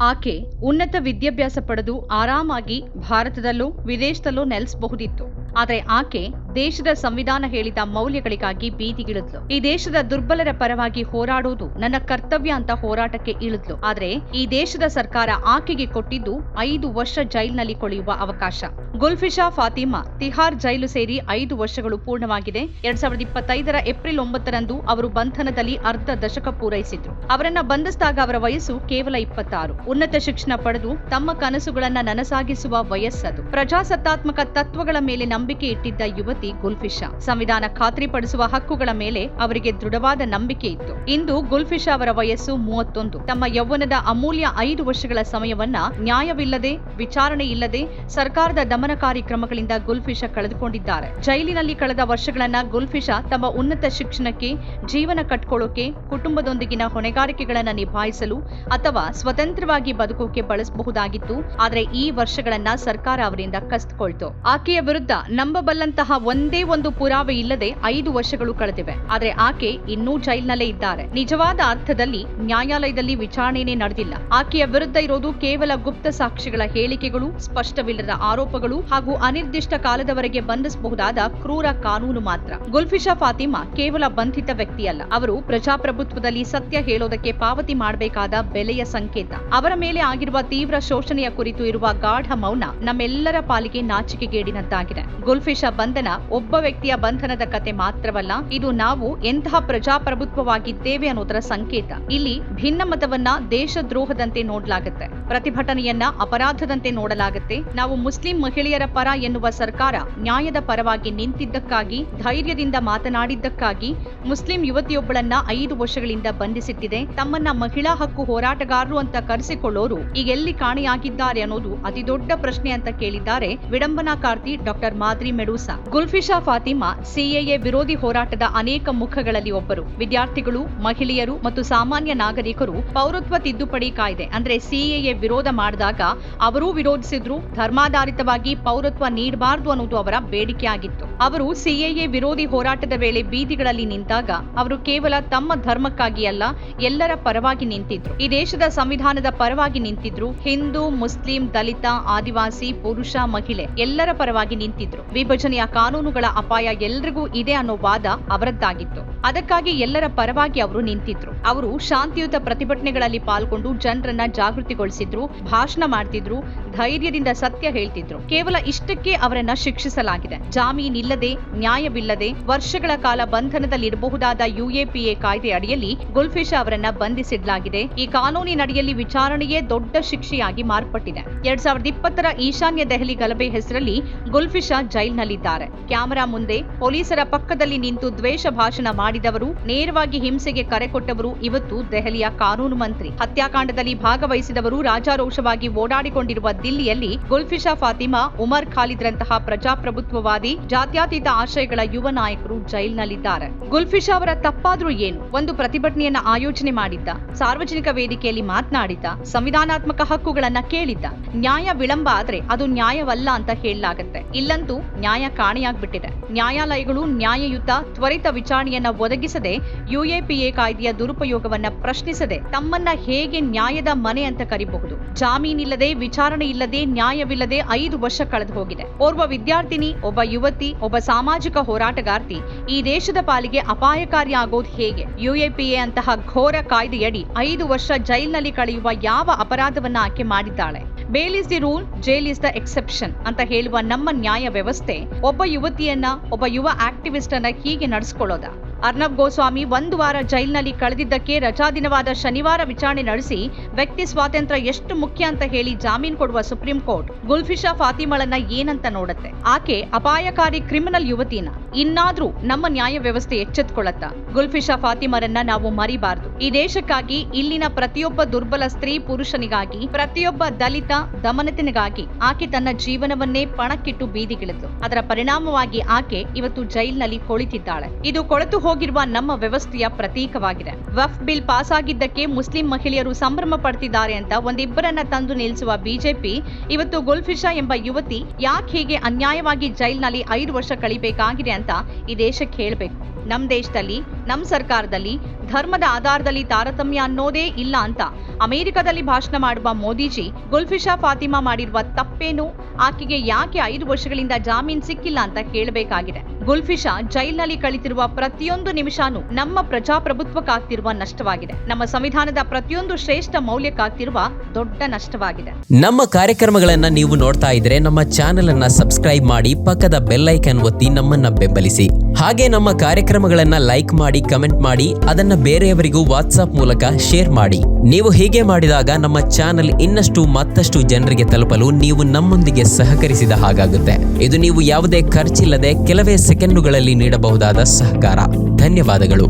ಆಕೆ ಉನ್ನತ ವಿದ್ಯಾಭ್ಯಾಸ ಪಡೆದು ಆರಾಮಾಗಿ ಭಾರತದಲ್ಲೋ ವಿದೇಶದಲ್ಲೋ ನೆಲೆಸಬಹುದಿತ್ತು. ಆದರೆ ಆಕೆ ದೇಶದ ಸಂವಿಧಾನ ಹೇಳಿದ ಮೌಲ್ಯಗಳಿಗಾಗಿ ಬೀದಿಗಿಳಿದ್ಲು. ಈ ದೇಶದ ದುರ್ಬಲರ ಪರವಾಗಿ ಹೋರಾಡುವುದು ನನ್ನ ಕರ್ತವ್ಯ ಅಂತ ಹೋರಾಟಕ್ಕೆ ಇಳಿದ್ಲು. ಆದರೆ ಈ ದೇಶದ ಸರ್ಕಾರ ಆಕೆಗೆ ಕೊಟ್ಟಿದ್ದು 5 ವರ್ಷ ಜೈಲಿನಲ್ಲಿ ಕೊಳೆಯುವ ಅವಕಾಶ. ಗುಲ್ಫಿಶಾ ಫಾತಿಮಾ ತಿಹಾರ್ ಜೈಲು ಸೇರಿ 5 ವರ್ಷಗಳು ಪೂರ್ಣವಾಗಿದೆ. 2025 ಏಪ್ರಿಲ್ 9ರಂದು ಅವರು ಬಂಧನದಲ್ಲಿ ಅರ್ಧ ದಶಕ ಪೂರೈಸಿದ್ರು. ಅವರನ್ನ ಬಂಧಿಸಿದಾಗ ಅವರ ವಯಸ್ಸು ಕೇವಲ 26. ಉನ್ನತ ಶಿಕ್ಷಣ ಪಡೆದು ತಮ್ಮ ಕನಸುಗಳನ್ನ ನನಸಾಗಿಸುವ ವಯಸ್ಸದು. ಪ್ರಜಾಸತ್ತಾತ್ಮಕ ತತ್ವಗಳ ಮೇಲೆ ನಂಬಿಕೆ ಇಟ್ಟಿದ್ದ ಯುವತಿ ಗುಲ್ಫಿಶಾ. ಸಂವಿಧಾನ ಖಾತ್ರಿಪಡಿಸುವ ಹಕ್ಕುಗಳ ಮೇಲೆ ಅವರಿಗೆ ದೃಢವಾದ ನಂಬಿಕೆ ಇತ್ತು. ಇಂದು ಗುಲ್ಫಿಶಾ ಅವರ ವಯಸ್ಸು 31. ತಮ್ಮ ಯೌವನದ ಅಮೂಲ್ಯ 5 ವರ್ಷಗಳ ಸಮಯವನ್ನ ನ್ಯಾಯವಿಲ್ಲದೆ, ವಿಚಾರಣೆ ಇಲ್ಲದೆ, ಸರ್ಕಾರದ ದಮನಕಾರಿ ಕ್ರಮಗಳಿಂದ ಗುಲ್ಫಿಶಾ ಕಳೆದುಕೊಂಡಿದ್ದಾರೆ. ಜೈಲಿನಲ್ಲಿ ಕಳೆದ ವರ್ಷಗಳನ್ನ ಗುಲ್ಫಿಶಾ ತಮ್ಮ ಉನ್ನತ ಶಿಕ್ಷಣಕ್ಕೆ, ಜೀವನ ಕಟ್ಕೊಳ್ಳೋಕೆ, ಕುಟುಂಬದೊಂದಿಗಿನ ಹೊಣೆಗಾರಿಕೆಗಳನ್ನ ನಿಭಾಯಿಸಲು ಅಥವಾ ಸ್ವತಂತ್ರವಾಗಿ ಬದುಕೋಕೆ ಬಳಸಬಹುದಾಗಿತ್ತು. ಆದರೆ ಈ ವರ್ಷಗಳನ್ನ ಸರ್ಕಾರ ಅವರಿಂದ ಕಸಿದುಕೊಳ್ತು. ಆಕೆಯ ವಿರುದ್ಧ ನಂಬಬಲ್ಲಂತಹ ಒಂದೇ ಒಂದು ಪುರಾವೆ ಇಲ್ಲದೆ 5 ವರ್ಷಗಳು ಕಳೆದಿವೆ. ಆದರೆ ಆಕೆ ಇನ್ನೂ ಜೈಲಿನಲ್ಲೇ ಇದ್ದಾರೆ. ನಿಜವಾದ ಅರ್ಥದಲ್ಲಿ ನ್ಯಾಯಾಲಯದಲ್ಲಿ ವಿಚಾರಣೆನೇ ನಡೆದಿಲ್ಲ. ಆಕೆಯ ವಿರುದ್ಧ ಇರೋದು ಕೇವಲ ಗುಪ್ತ ಸಾಕ್ಷಿಗಳ ಹೇಳಿಕೆಗಳು, ಸ್ಪಷ್ಟವಿಲ್ಲದ ಆರೋಪಗಳು ಹಾಗೂ ಅನಿರ್ದಿಷ್ಟ ಕಾಲದವರೆಗೆ ಬಂಧಿಸಬಹುದಾದ ಕ್ರೂರ ಕಾನೂನು ಮಾತ್ರ. ಗುಲ್ಫಿಶಾ ಫಾತಿಮಾ ಕೇವಲ ಬಂಧಿತ ವ್ಯಕ್ತಿಯಲ್ಲ. ಅವರು ಪ್ರಜಾಪ್ರಭುತ್ವದಲ್ಲಿ ಸತ್ಯ ಹೇಳೋದಕ್ಕೆ ಪಾವತಿ ಮಾಡಬೇಕಾದ ಬೆಲೆಯ ಸಂಕೇತ. ಅವರ ಮೇಲೆ ಆಗಿರುವ ತೀವ್ರ ಶೋಷಣೆಯ ಕುರಿತು ಇರುವ ಗಾಢ ಮೌನ ನಮ್ಮೆಲ್ಲರ ಪಾಲಿಗೆ ನಾಚಿಕೆಗೇಡಿನದ್ದಾಗಿದೆ. ಗುಲ್ಫಿಶಾ ಬಂಧನ ಒಬ್ಬ ವ್ಯಕ್ತಿಯ ಬಂಧನದ ಕತೆ ಮಾತ್ರವಲ್ಲ, ಇದು ನಾವು ಎಂತಹ ಪ್ರಜಾಪ್ರಭುತ್ವವಾಗಿದ್ದೇವೆ ಅನ್ನೋದರ ಸಂಕೇತ. ಇಲ್ಲಿ ಭಿನ್ನಮತವನ್ನ ದೇಶದ್ರೋಹದಂತೆ ನೋಡಲಾಗುತ್ತೆ, ಪ್ರತಿಭಟನೆಯನ್ನ ಅಪರಾಧದಂತೆ ನೋಡಲಾಗುತ್ತೆ. ನಾವು ಮುಸ್ಲಿಂ ಮಹಿಳೆಯರ ಪರ ಎನ್ನುವ ಸರ್ಕಾರ ನ್ಯಾಯದ ಪರವಾಗಿ ನಿಂತಿದ್ದಕ್ಕಾಗಿ, ಧೈರ್ಯದಿಂದ ಮಾತನಾಡಿದ್ದಕ್ಕಾಗಿ ಮುಸ್ಲಿಂ ಯುವತಿಯೊಬ್ಬಳನ್ನ 5 ವರ್ಷಗಳಿಂದ ಬಂಧಿಸಿಟ್ಟಿದೆ. ತಮ್ಮನ್ನ ಮಹಿಳಾ ಹಕ್ಕು ಹೋರಾಟಗಾರರು ಅಂತ ಕರೆಸಿಕೊಳ್ಳೋರು ಈಗ ಎಲ್ಲಿ ಕಾಣೆಯಾಗಿದ್ದಾರೆ ಅನ್ನೋದು ಅತಿದೊಡ್ಡ ಪ್ರಶ್ನೆ ಅಂತ ಕೇಳಿದ್ದಾರೆ ವಿಡಂಬನಾಕಾರ್ತಿ ಡಾಕ್ಟರ್ ಮಾದ್ರಿ ಮೆಡೂಸಾ. ಗುಲ್ಫಿಶಾ ಫಾತಿಮಾ ಸಿಎಎ ವಿರೋಧಿ ಹೋರಾಟದ ಅನೇಕ ಮುಖಗಳಲ್ಲಿ ಒಬ್ಬರು. ವಿದ್ಯಾರ್ಥಿಗಳು, ಮಹಿಳೆಯರು ಮತ್ತು ಸಾಮಾನ್ಯ ನಾಗರಿಕರು ಪೌರತ್ವ ತಿದ್ದುಪಡಿ ಕಾಯ್ದೆ ಅಂದ್ರೆ ಸಿಎಎ ವಿರೋಧ ಮಾಡಿದಾಗ ಅವರೂ ವಿರೋಧಿಸಿದ್ರು. ಧರ್ಮಾಧಾರಿತವಾಗಿ ಪೌರತ್ವ ನೀಡಬಾರದು ಅನ್ನೋದು ಅವರ ಬೇಡಿಕೆ ಆಗಿತ್ತು. ಅವರು ಸಿಎಎ ವಿರೋಧಿ ಹೋರಾಟದ ವೇಳೆ ಬೀದಿಗಳಲ್ಲಿ ನಿಂತಾಗ ಅವರು ಕೇವಲ ತಮ್ಮ ಧರ್ಮಕ್ಕಾಗಿ ಅಲ್ಲ, ಎಲ್ಲರ ಪರವಾಗಿ ನಿಂತಿದ್ರು. ಈ ದೇಶದ ಸಂವಿಧಾನದ ಪರವಾಗಿ ನಿಂತಿದ್ರು. ಹಿಂದೂ, ಮುಸ್ಲಿಂ, ದಲಿತ, ಆದಿವಾಸಿ, ಪುರುಷ, ಮಹಿಳೆ ಎಲ್ಲರ ಪರವಾಗಿ ನಿಂತಿದ್ರು. ವಿಭಜನೆಯ ಕಾನೂನುಗಳ ಅಪಾಯ ಎಲ್ರಿಗೂ ಇದೆ ಅನ್ನೋ ವಾದ ಅವರದ್ದಾಗಿತ್ತು. ಅದಕ್ಕಾಗಿ ಎಲ್ಲರ ಪರವಾಗಿ ಅವರು ನಿಂತಿದ್ರು. ಅವರು ಶಾಂತಿಯುತ ಪ್ರತಿಭಟನೆಗಳಲ್ಲಿ ಪಾಲ್ಗೊಂಡು ಜನರನ್ನ ಜಾಗೃತಿಗೊಳಿಸಿದ್ರು, ಭಾಷಣ ಮಾಡ್ತಿದ್ರು, ಧೈರ್ಯದಿಂದ ಸತ್ಯ ಹೇಳ್ತಿದ್ರು. ಕೇವಲ ಇಷ್ಟಕ್ಕೆ ಅವರನ್ನ ಶಿಕ್ಷಿಸಲಾಗಿದೆ. ಜಾಮೀನಿಲ್ಲದೆ, ನ್ಯಾಯವಿಲ್ಲದೆ ವರ್ಷಗಳ ಕಾಲ ಬಂಧನದಲ್ಲಿಡಬಹುದಾದ ಯುಎಪಿಎ ಕಾಯ್ದೆ ಅಡಿಯಲ್ಲಿ ಗುಲ್ಫಿಶಾ ಅವರನ್ನ ಬಂಧಿಸಿಡಲಾಗಿದೆ. ಈ ಕಾನೂನಿನಡಿಯಲ್ಲಿ ವಿಚಾರಣೆಯೇ ದೊಡ್ಡ ಶಿಕ್ಷೆಯಾಗಿ ಮಾರ್ಪಟ್ಟಿದೆ. 2020ರ ಈಶಾನ್ಯ ದೆಹಲಿ ಗಲಭೆ ಹೆಸರಲ್ಲಿ ಗುಲ್ಫಿಶಾ ಜೈಲಿನಲ್ಲಿದ್ದಾರೆ. ಕ್ಯಾಮೆರಾ ಮುಂದೆ ಪೊಲೀಸರ ಪಕ್ಕದಲ್ಲಿ ನಿಂತು ದ್ವೇಷ ಭಾಷಣ ಮಾಡಿದವರು, ನೇರವಾಗಿ ಹಿಂಸೆಗೆ ಕರೆ ಕೊಟ್ಟವರು ಇವತ್ತು ದೆಹಲಿಯ ಕಾನೂನು ಮಂತ್ರಿ. ಹತ್ಯಾಕಾಂಡದಲ್ಲಿ ಭಾಗವಹಿಸಿದವರು ರಾಜಾರೋಷವಾಗಿ ಓಡಾಡಿಕೊಂಡಿರುವ ದಿಲ್ಲಿಯಲ್ಲಿ ಗುಲ್ಫಿಶಾ ಫಾತಿಮಾ, ಉಮರ್ ಖಾಲಿದ್ರಂತಹ ಪ್ರಜಾಪ್ರಭುತ್ವವಾದಿ, ಜಾತ್ಯತೀತ ಆಶಯಗಳ ಯುವ ನಾಯಕರು ಜೈಲಿನಲ್ಲಿದ್ದಾರೆ. ಗುಲ್ಫಿಶಾ ಅವರ ತಪ್ಪಾದ್ರೂ ಏನು? ಒಂದು ಪ್ರತಿಭಟನೆಯನ್ನ ಆಯೋಜನೆ ಮಾಡಿದ್ದ, ಸಾರ್ವಜನಿಕ ವೇದಿಕೆಯಲ್ಲಿ ಮಾತನಾಡಿದ್ದ, ಸಂವಿಧಾನಾತ್ಮಕ ಹಕ್ಕುಗಳನ್ನ ಕೇಳಿದ್ದ. ನ್ಯಾಯ ವಿಳಂಬ ಆದ್ರೆ ಅದು ನ್ಯಾಯವಲ್ಲ ಅಂತ ಹೇಳಲಾಗತ್ತೆ. ಇಲ್ಲಂತೂ ನ್ಯಾಯ ಕಾಣೆಯಾಗ್ಬಿಟ್ಟಿದೆ. ನ್ಯಾಯಾಲಯಗಳು ನ್ಯಾಯಯುತ, ತ್ವರಿತ ವಿಚಾರಣೆಯನ್ನ ಒದಗಿಸದೆ, ಯುಎಪಿಎ ಕಾಯ್ದೆಯ ದುರುಪಯೋಗವನ್ನ ಪ್ರಶ್ನಿಸದೆ ತಮ್ಮನ್ನ ಹೇಗೆ ನ್ಯಾಯದ ಮನೆ ಅಂತ ಕರಿಬಹುದು? ಜಾಮೀನಿಲ್ಲದೆ, ವಿಚಾರಣೆ ಇಲ್ಲದೆ, ನ್ಯಾಯವಿಲ್ಲದೆ 5 ವರ್ಷ ಕಳೆದು ಹೋಗಿದೆ. ಓರ್ವ ವಿದ್ಯಾರ್ಥಿನಿ, ಒಬ್ಬ ಯುವತಿ, ಒಬ್ಬ ಸಾಮಾಜಿಕ ಹೋರಾಟಗಾರ್ತಿ ಈ ದೇಶದ ಪಾಲಿಗೆ ಅಪಾಯಕಾರಿ ಆಗೋದು ಹೇಗೆ? ಯುಎಪಿಎ ಅಂತಹ ಘೋರ ಕಾಯ್ದೆಯಡಿ 5 ವರ್ಷ ಜೈಲಿನಲ್ಲಿ ಕಳೆಯುವ ಯಾವ ಅಪರಾಧವನ್ನ ಆಕೆ ಮಾಡಿದ್ದಾಳೆ? Bale is the rule, jail is the exception ಅಂತ ಹೇಳುವ ನಮ್ಮ ನ್ಯಾಯ ವ್ಯವಸ್ಥೆ ಒಬ್ಬ ಯುವತಿಯನ್ನ, ಒಬ್ಬ ಯುವ ಆಕ್ಟಿವಿಸ್ಟ್ ಅನ್ನ ಹೀಗೆ ನಡೆಸಿಕೊಳ್ಳೋದ? ಅರ್ನಬ್ ಗೋಸ್ವಾಮಿ 1 ವಾರ ಜೈಲಿನಲ್ಲಿ ಕಳೆದಿದ್ದಕ್ಕೆ ರಜಾದಿನವಾದ ಶನಿವಾರ ವಿಚಾರಣೆ ನಡೆಸಿ ವ್ಯಕ್ತಿ ಸ್ವಾತಂತ್ರ್ಯ ಎಷ್ಟು ಮುಖ್ಯ ಅಂತ ಹೇಳಿ ಜಾಮೀನು ಕೊಡುವ ಸುಪ್ರೀಂ ಕೋರ್ಟ್ ಗುಲ್ಫಿಶಾ ಫಾತಿಮಾಳನ್ನ ಏನಂತ ನೋಡುತ್ತೆ? ಆಕೆ ಅಪಾಯಕಾರಿ ಕ್ರಿಮಿನಲ್ ಯುವತಿನ. ಇನ್ನಾದ್ರೂ ನಮ್ಮ ನ್ಯಾಯ ವ್ಯವಸ್ಥೆ ಎಚ್ಚೆತ್ತುಕೊಳ್ಳುತ್ತಾ? ಗುಲ್ಫಿಶಾ ಫಾತಿಮಾರನ್ನ ನಾವು ಮರಿಬಾರದು. ಈ ದೇಶಕ್ಕಾಗಿ, ಇಲ್ಲಿನ ಪ್ರತಿಯೊಬ್ಬ ದುರ್ಬಲ ಸ್ತ್ರೀ ಪುರುಷನಿಗಾಗಿ, ಪ್ರತಿಯೊಬ್ಬ ದಲಿತ ದಮನಿತನಿಗಾಗಿ ಆಕೆ ತನ್ನ ಜೀವನವನ್ನೇ ಪಣಕ್ಕಿಟ್ಟು ಬೀದಿಗಿಳಿದ್ಲು. ಅದರ ಪರಿಣಾಮವಾಗಿ ಆಕೆ ಇವತ್ತು ಜೈಲಿನಲ್ಲಿ ಕೊಳಿತಿದ್ದಾಳೆ. ಇದು ಕೊಳೆತು ಹೋಗಿರುವ ನಮ್ಮ ವ್ಯವಸ್ಥೆಯ ಪ್ರತೀಕವಾಗಿದೆ. ವಫ್ ಬಿಲ್ ಪಾಸ್ ಆಗಿದ್ದಕ್ಕೆ ಮುಸ್ಲಿಂ ಮಹಿಳೆಯರು ಸಂಭ್ರಮ ಪಡ್ತಿದ್ದಾರೆ ಅಂತ ಒಂದಿಬ್ಬರನ್ನ ತಂದು ನಿಲ್ಲಿಸುವ ಬಿಜೆಪಿ ಇವತ್ತು ಗುಲ್ಫಿಶಾ ಎಂಬ ಯುವತಿ ಯಾಕೆ ಹೀಗೆ ಅನ್ಯಾಯವಾಗಿ ಜೈಲಿನಲ್ಲಿ 5 ವರ್ಷ ಕಳಿಬೇಕಾಗಿದೆ ಅಂತ ಈ ದೇಶಕ್ಕೆ ಹೇಳಬೇಕು. ನಮ್ ದೇಶದಲ್ಲಿ, ನಮ್ ಸರ್ಕಾರದಲ್ಲಿ ಧರ್ಮದ ಆಧಾರದಲ್ಲಿ ತಾರತಮ್ಯ ಅನ್ನೋದೇ ಇಲ್ಲ ಅಂತ ಅಮೆರಿಕದಲ್ಲಿ ಭಾಷಣ ಮಾಡುವ ಮೋದಿಜಿ ಗುಲ್ಫಿಶಾ ಫಾತಿಮಾ ಮಾಡಿರುವ ತಪ್ಪೇನು, ಆಕೆಗೆ ಯಾಕೆ 5 ವರ್ಷಗಳಿಂದ ಜಾಮೀನು ಸಿಕ್ಕಿಲ್ಲ ಅಂತ ಕೇಳಬೇಕಾಗಿದೆ. ಗುಲ್ಫಿಶಾ ಜೈಲಿನಲ್ಲಿ ಕಳೆದಿರುವ ಪ್ರತಿಯೊಂದು ನಿಮಿಷನೂ ನಮ್ಮ ಪ್ರಜಾಪ್ರಭುತ್ವಕ್ಕಾಗ್ತಿರುವ ನಷ್ಟವಾಗಿದೆ. ನಮ್ಮ ಸಂವಿಧಾನದ ಪ್ರತಿಯೊಂದು ಶ್ರೇಷ್ಠ ಮೌಲ್ಯಕ್ಕಾಗ್ತಿರುವ ದೊಡ್ಡ ನಷ್ಟವಾಗಿದೆ. ನಮ್ಮ ಕಾರ್ಯಕ್ರಮಗಳನ್ನ ನೀವು ನೋಡ್ತಾ ಇದ್ರೆ ನಮ್ಮ ಚಾನೆಲ್ ಅನ್ನ ಸಬ್ಸ್ಕ್ರೈಬ್ ಮಾಡಿ, ಪಕ್ಕದ ಬೆಲ್ ಐಕಾನ್ ಒತ್ತಿ ನಮ್ಮನ್ನ ಬೆಂಬಲಿಸಿ. ಹಾಗೆ ನಮ್ಮ ಕಾರ್ಯಕ್ರಮಗಳನ್ನ ಲೈಕ್ ಮಾಡಿ, ಕಮೆಂಟ್ ಮಾಡಿ, ಅದನ್ನ ಬೇರೆಯವರಿಗೂ ವಾಟ್ಸ್ಆಪ್ ಮೂಲಕ ಶೇರ್ ಮಾಡಿ. ನೀವು ಹೀಗೆ ಮಾಡಿದಾಗ ನಮ್ಮ ಚಾನೆಲ್ ಮತ್ತಷ್ಟು ಜನರಿಗೆ ತಲುಪಲು ನೀವು ನಮ್ಮೊಂದಿಗೆ ಸಹಕರಿಸಿದ ಹಾಗಾಗುತ್ತೆ. ಇದು ನೀವು ಯಾವುದೇ ಖರ್ಚಿಲ್ಲದೆ ಕೆಲವೇ ಸೆಕೆಂಡುಗಳಲ್ಲಿ ನೀಡಬಹುದಾದ ಸಹಕಾರ. ಧನ್ಯವಾದಗಳು.